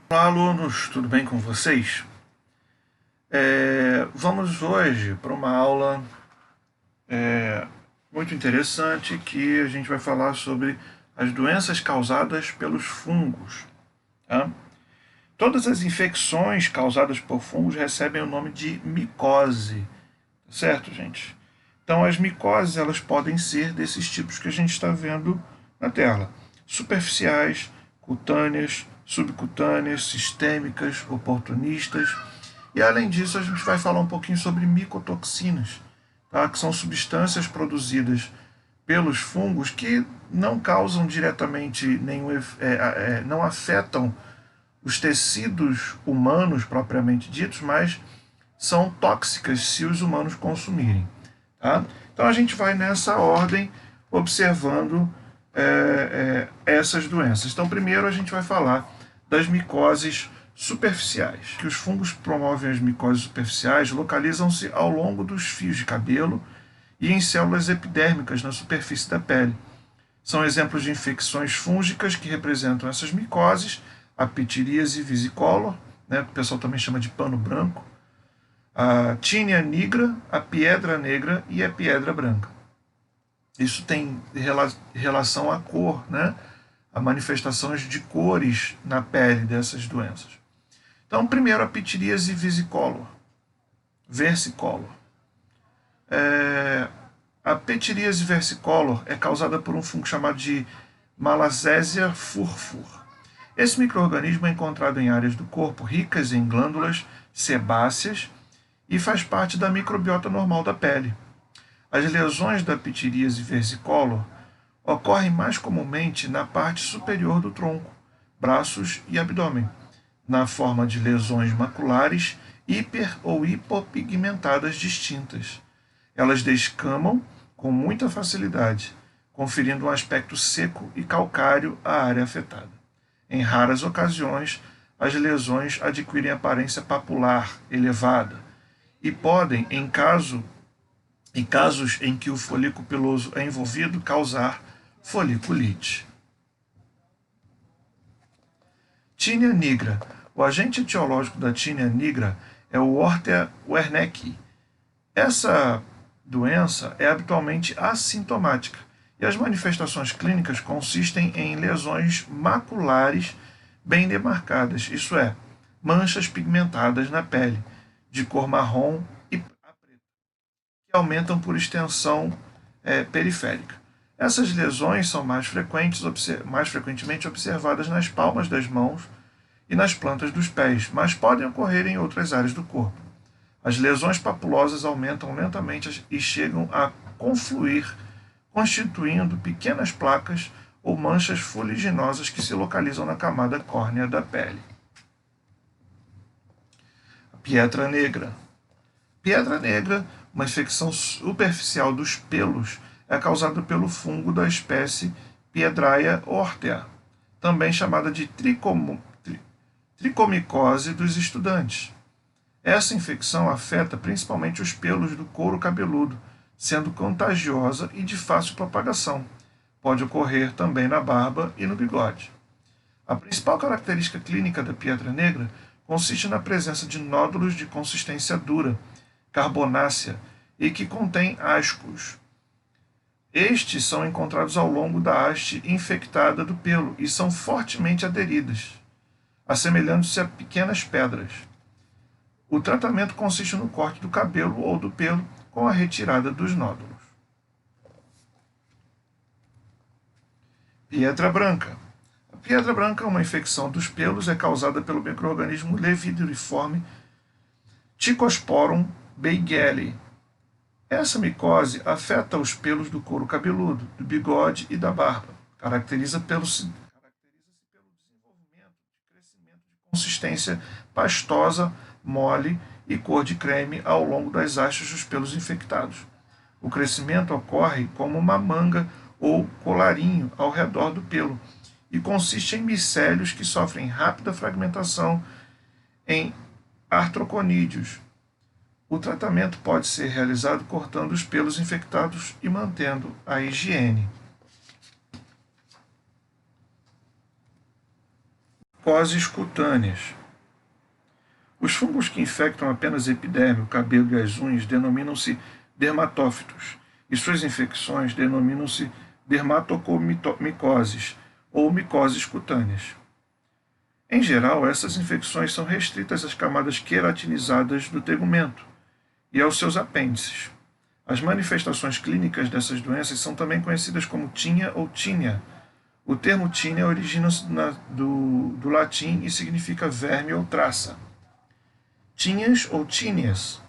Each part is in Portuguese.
Olá, alunos, tudo bem com vocês? Vamos hoje para uma aula muito interessante que a gente vai falar sobre as doenças causadas pelos fungos. Tá? Todas as infecções causadas por fungos recebem o nome de micose, certo, gente? Então, as micoses elas podem ser desses tipos que a gente está vendo na tela: superficiais, cutâneas, subcutâneas, sistêmicas, oportunistas. E além disso, a gente vai falar um pouquinho sobre micotoxinas, tá? Que são substâncias produzidas pelos fungos que não causam diretamente não afetam os tecidos humanos propriamente ditos, mas são tóxicas se os humanos consumirem. Tá? Então a gente vai nessa ordem observando essas doenças. Então primeiro a gente vai falar das micoses superficiais. Que os fungos promovem as micoses superficiais localizam-se ao longo dos fios de cabelo e em células epidérmicas na superfície da pele. São exemplos de infecções fúngicas que representam essas micoses: a pitiríase vesicolor, né, que o pessoal também chama de pano branco, a Tinea nigra, a Piedra negra e a Piedra branca. Isso tem relação à cor, né? A manifestações de cores na pele dessas doenças. Então, primeiro a pitiríase versicolor. A pitiríase versicolor é causada por um fungo chamado de Malassezia furfur. Esse micro-organismo é encontrado em áreas do corpo ricas em glândulas sebáceas e faz parte da microbiota normal da pele. As lesões da pitiríase versicolor ocorrem mais comumente na parte superior do tronco, braços e abdômen, na forma de lesões maculares hiper ou hipopigmentadas distintas. Elas descamam com muita facilidade, conferindo um aspecto seco e calcário à área afetada. Em raras ocasiões, as lesões adquirem aparência papular elevada e podem, em casos em que o folículo piloso é envolvido, causar foliculite. Tinea nigra. O agente etiológico da tinea nigra é o Orthia wernickeyi. Essa doença é habitualmente assintomática e as manifestações clínicas consistem em lesões maculares bem demarcadas, isto é, manchas pigmentadas na pele, de cor marrom e preta, que aumentam por extensão periférica. Essas lesões são mais frequentemente observadas nas palmas das mãos e nas plantas dos pés, mas podem ocorrer em outras áreas do corpo. As lesões papulosas aumentam lentamente e chegam a confluir, constituindo pequenas placas ou manchas fuliginosas que se localizam na camada córnea da pele. A Pietra negra. Piedra negra, uma infecção superficial dos pelos, é causada pelo fungo da espécie Piedraia orthia, também chamada de tricomicose dos estudantes. Essa infecção afeta principalmente os pelos do couro cabeludo, sendo contagiosa e de fácil propagação. Pode ocorrer também na barba e no bigode. A principal característica clínica da piedra negra consiste na presença de nódulos de consistência dura, carbonácea, e que contém ascos. Estes são encontrados ao longo da haste infectada do pelo e são fortemente aderidas, assemelhando-se a pequenas pedras. O tratamento consiste no corte do cabelo ou do pelo com a retirada dos nódulos. Piedra branca. A piedra branca é uma infecção dos pelos, é causada pelo micro-organismo levidriforme Ticosporum beigeli. Essa micose afeta os pelos do couro cabeludo, do bigode e da barba. Caracteriza-se pelo desenvolvimento de crescimento de consistência pastosa, mole e cor de creme ao longo das hastes dos pelos infectados. O crescimento ocorre como uma manga ou colarinho ao redor do pelo e consiste em micélios que sofrem rápida fragmentação em artroconídeos. O tratamento pode ser realizado cortando os pelos infectados e mantendo a higiene. micoses cutâneas. Os fungos que infectam apenas a epiderme, o cabelo e as unhas denominam-se dermatófitos, e suas infecções denominam-se dermatocomicoses ou micoses cutâneas. Em geral, essas infecções são restritas às camadas queratinizadas do tegumento e aos seus apêndices. As manifestações clínicas dessas doenças são também conhecidas como tinea ou tínia. O termo tinea origina-se do latim e significa verme ou traça. Tinhas ou tíneas.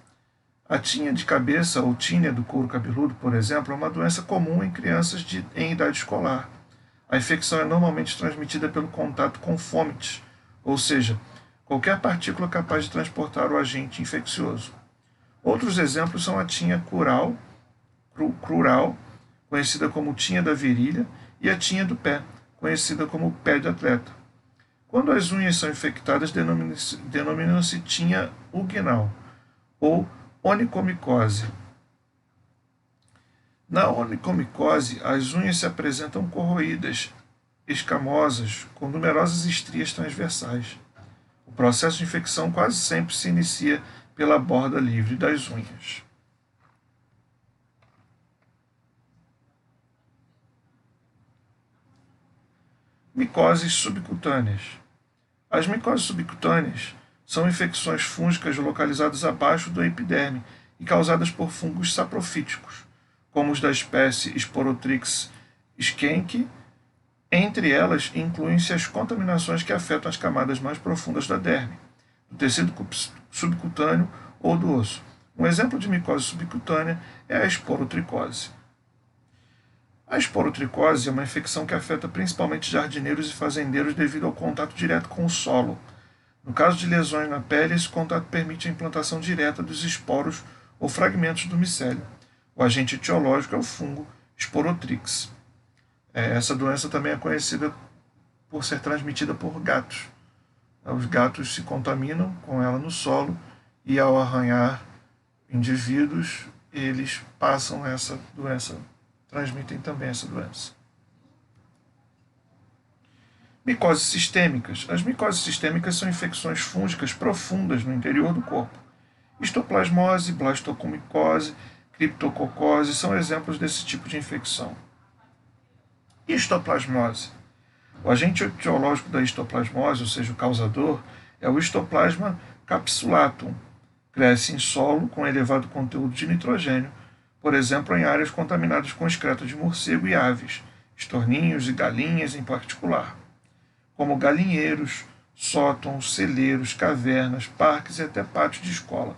A tinea de cabeça ou tínia do couro cabeludo, por exemplo, é uma doença comum em crianças em idade escolar. A infecção é normalmente transmitida pelo contato com fomites, ou seja, qualquer partícula capaz de transportar o agente infeccioso. Outros exemplos são a tinea crural, conhecida como tinea da virilha, e a tinea do pé, conhecida como pé de atleta. Quando as unhas são infectadas, denomina-se tinea unguinal ou onicomicose. Na onicomicose, as unhas se apresentam corroídas, escamosas, com numerosas estrias transversais. O processo de infecção quase sempre se inicia pela borda livre das unhas. Micoses subcutâneas. As micoses subcutâneas são infecções fúngicas localizadas abaixo da epiderme e causadas por fungos saprofíticos, como os da espécie Sporotrix schenck. Entre elas, incluem-se as contaminações que afetam as camadas mais profundas da derme, do tecido subcutâneo ou do osso. Um exemplo de micose subcutânea é a esporotricose. A esporotricose é uma infecção que afeta principalmente jardineiros e fazendeiros devido ao contato direto com o solo. No caso de lesões na pele, esse contato permite a implantação direta dos esporos ou fragmentos do micélio. O agente etiológico é o fungo Sporotrix. Essa doença também é conhecida por ser transmitida por gatos. Os gatos se contaminam com ela no solo e, ao arranhar indivíduos, eles passam essa doença, transmitem também essa doença. Micoses sistêmicas. As micoses sistêmicas são infecções fúngicas profundas no interior do corpo. Histoplasmose, blastocomicose, criptococose são exemplos desse tipo de infecção. Histoplasmose. O agente etiológico da histoplasmose, ou seja, o causador, é o Histoplasma capsulatum. Cresce em solo com elevado conteúdo de nitrogênio, por exemplo, em áreas contaminadas com excreto de morcego e aves, estorninhos e galinhas em particular, como galinheiros, sótãos, celeiros, cavernas, parques e até pátios de escola.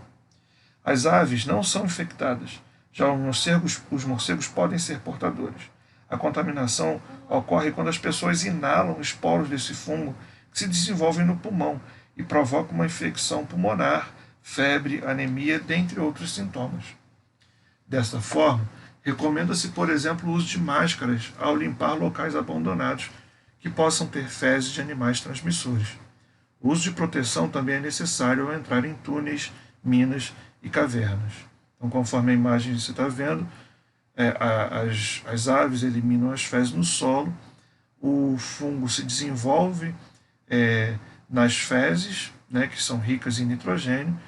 As aves não são infectadas, já os morcegos podem ser portadores. A contaminação ocorre quando as pessoas inalam esporos desse fungo que se desenvolvem no pulmão e provocam uma infecção pulmonar, febre, anemia, dentre outros sintomas. Desta forma, recomenda-se, por exemplo, o uso de máscaras ao limpar locais abandonados que possam ter fezes de animais transmissores. O uso de proteção também é necessário ao entrar em túneis, minas e cavernas. Então, conforme a imagem que você está vendo, as aves eliminam as fezes no solo, o fungo se desenvolve nas fezes, que são ricas em nitrogênio.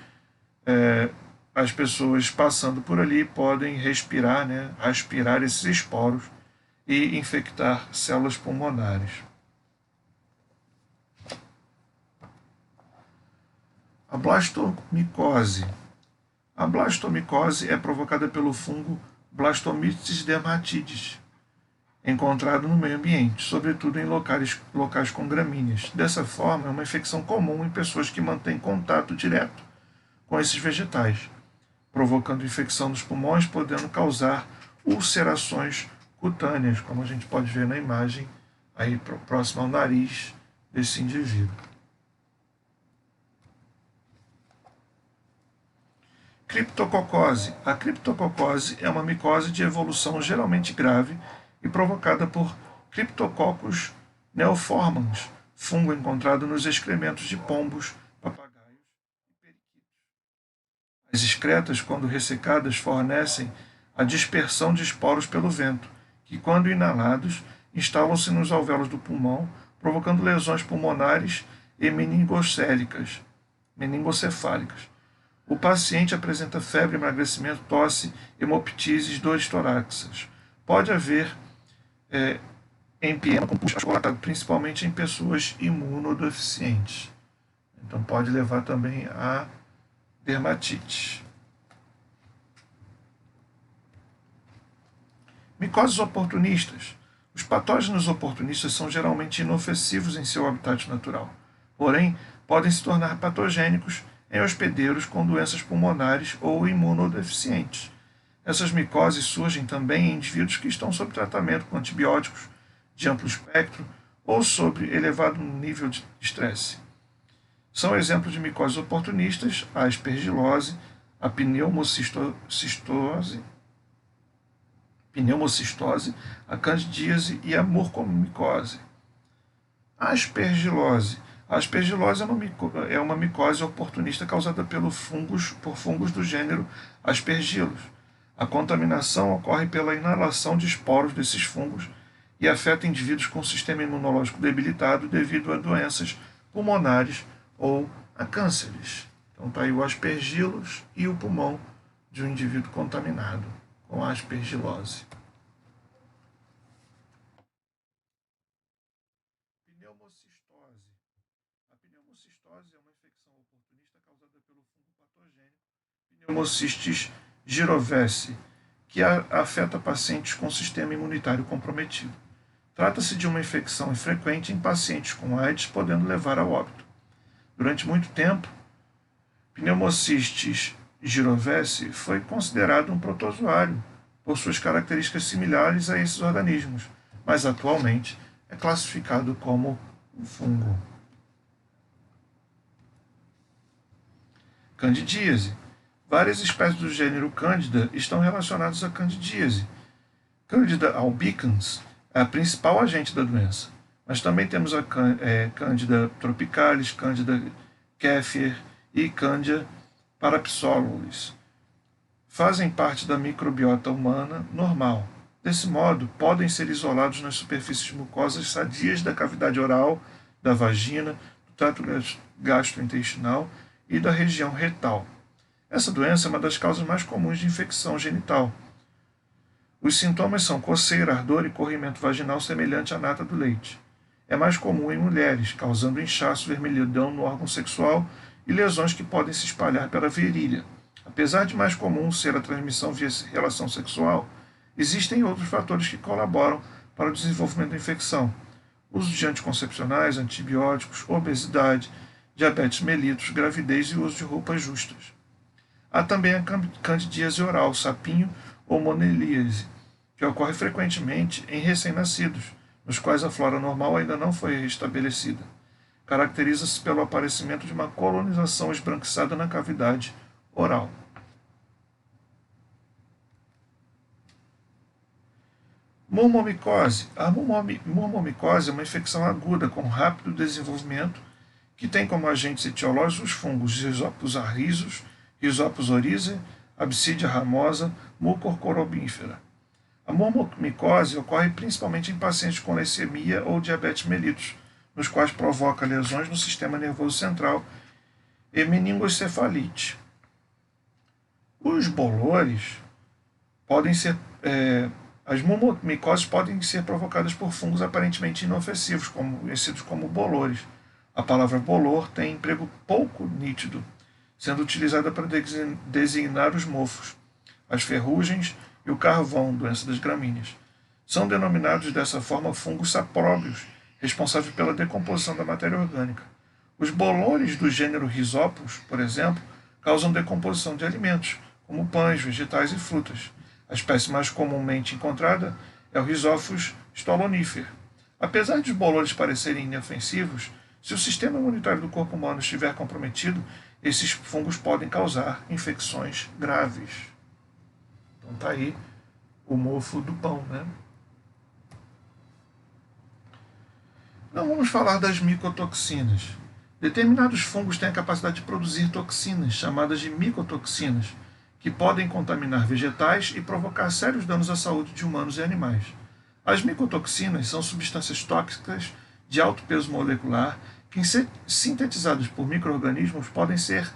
As pessoas passando por ali podem respirar, aspirar esses esporos e infectar células pulmonares. A blastomicose. A blastomicose é provocada pelo fungo Blastomyces dermatitis, encontrado no meio ambiente, sobretudo em locais com gramíneas. Dessa forma, é uma infecção comum em pessoas que mantêm contato direto com esses vegetais, provocando infecção dos pulmões, podendo causar ulcerações cutâneas, como a gente pode ver na imagem aí próximo ao nariz desse indivíduo. Criptococose. A criptococose é uma micose de evolução geralmente grave e provocada por Cryptococcus neoformans, fungo encontrado nos excrementos de pombos, papagaios e periquitos. As excretas, quando ressecadas, fornecem a dispersão de esporos pelo vento, que, quando inalados, instalam-se nos alvéolos do pulmão, provocando lesões pulmonares e meningocélicas, meningocefálicas. O paciente apresenta febre, emagrecimento, tosse, hemoptises, dores torácicas. Pode haver empiema com pus achocolatado, principalmente em pessoas imunodeficientes. Então pode levar também a dermatite. Micoses oportunistas. Os patógenos oportunistas são geralmente inofensivos em seu habitat natural, porém podem se tornar patogênicos em hospedeiros com doenças pulmonares ou imunodeficientes. Essas micoses surgem também em indivíduos que estão sob tratamento com antibióticos de amplo espectro ou sob elevado nível de estresse. São exemplos de micoses oportunistas a aspergilose, a pneumocistose, a candidíase e a mucormicose. A aspergilose. A aspergilose é uma micose oportunista causada por fungos do gênero Aspergillus. A contaminação ocorre pela inalação de esporos desses fungos e afeta indivíduos com sistema imunológico debilitado devido a doenças pulmonares ou a cânceres. Então está aí o Aspergillus e o pulmão de um indivíduo contaminado com aspergilose. Pneumocistose. A pneumocistose é uma infecção oportunista causada pelo fungo patogênico Pneumocystis girovese, que afeta pacientes com sistema imunitário comprometido. Trata-se de uma infecção frequente em pacientes com AIDS, podendo levar ao óbito. Durante muito tempo, Pneumocystis girovese foi considerado um protozoário, por suas características similares a esses organismos, mas atualmente é classificado como um fungo. Candidíase. Várias espécies do gênero Candida estão relacionadas à candidíase. Candida albicans é a principal agente da doença, mas também temos a Candida tropicalis, Candida kefir e Candida parapsolulis. Fazem parte da microbiota humana normal. Desse modo, podem ser isolados nas superfícies mucosas sadias da cavidade oral, da vagina, do trato gastrointestinal e da região retal. Essa doença é uma das causas mais comuns de infecção genital. Os sintomas são coceira, ardor e corrimento vaginal semelhante à nata do leite. É mais comum em mulheres, causando inchaço, vermelhidão no órgão sexual e lesões que podem se espalhar pela virilha. Apesar de mais comum ser a transmissão via relação sexual, existem outros fatores que colaboram para o desenvolvimento da infecção. Uso de anticoncepcionais, antibióticos, obesidade, diabetes mellitus, gravidez e uso de roupas justas. Há também a candidíase oral, sapinho ou monelíase, que ocorre frequentemente em recém-nascidos, nos quais a flora normal ainda não foi restabelecida. Caracteriza-se pelo aparecimento de uma colonização esbranquiçada na cavidade oral. Murmomicose. A murmomicose é uma infecção aguda com rápido desenvolvimento que tem como agentes etiológicos os fungos Rhizopus arrisus, Rhizopus oryzae, Absidia ramosa, Mucor corobífera. A murmomicose ocorre principalmente em pacientes com leucemia ou diabetes mellitus, nos quais provoca lesões no sistema nervoso central e meningocefalite. Os bolores podem ser as murmomicoses podem ser provocadas por fungos aparentemente inofensivos, conhecidos como bolores. A palavra bolor tem emprego pouco nítido, sendo utilizada para designar os mofos, as ferrugens e o carvão, doença das gramíneas. São denominados dessa forma fungos sapróbios, responsáveis pela decomposição da matéria orgânica. Os bolores do gênero Rhizopus, por exemplo, causam decomposição de alimentos, como pães, vegetais e frutas. A espécie mais comumente encontrada é o Rhizophus stolonifer. Apesar de os bolores parecerem inofensivos, se o sistema imunitário do corpo humano estiver comprometido, esses fungos podem causar infecções graves. Então está aí o mofo do pão, né? Não vamos falar das micotoxinas. Determinados fungos têm a capacidade de produzir toxinas, chamadas de micotoxinas, que podem contaminar vegetais e provocar sérios danos à saúde de humanos e animais. As micotoxinas são substâncias tóxicas de alto peso molecular que, sintetizadas por micro-organismos, podem ser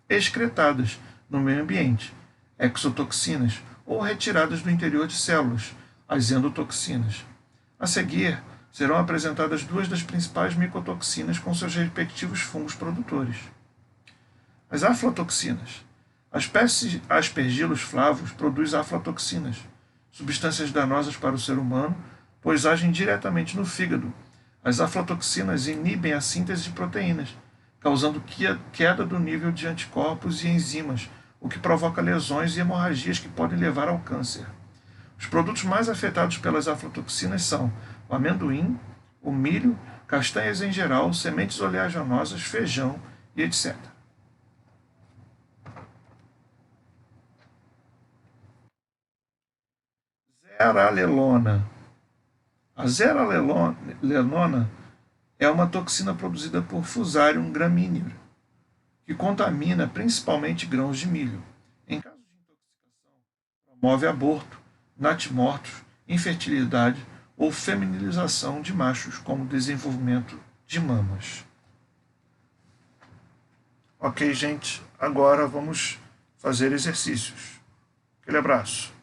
excretadas no meio ambiente, exotoxinas, ou retiradas do interior de células, as endotoxinas. A seguir, serão apresentadas duas das principais micotoxinas com seus respectivos fungos produtores. As aflatoxinas. A espécie Aspergillus flavus produz aflatoxinas, substâncias danosas para o ser humano, pois agem diretamente no fígado. As aflatoxinas inibem a síntese de proteínas, causando queda do nível de anticorpos e enzimas, o que provoca lesões e hemorragias que podem levar ao câncer. Os produtos mais afetados pelas aflatoxinas são o amendoim, o milho, castanhas em geral, sementes oleaginosas, feijão e etc. Zeralelona. A zeralelona é uma toxina produzida por Fusarium gramineae, que contamina principalmente grãos de milho. Em caso de intoxicação, promove aborto, natimortos, infertilidade ou feminilização de machos, como desenvolvimento de mamas. Ok, gente, agora vamos fazer exercícios. Aquele abraço.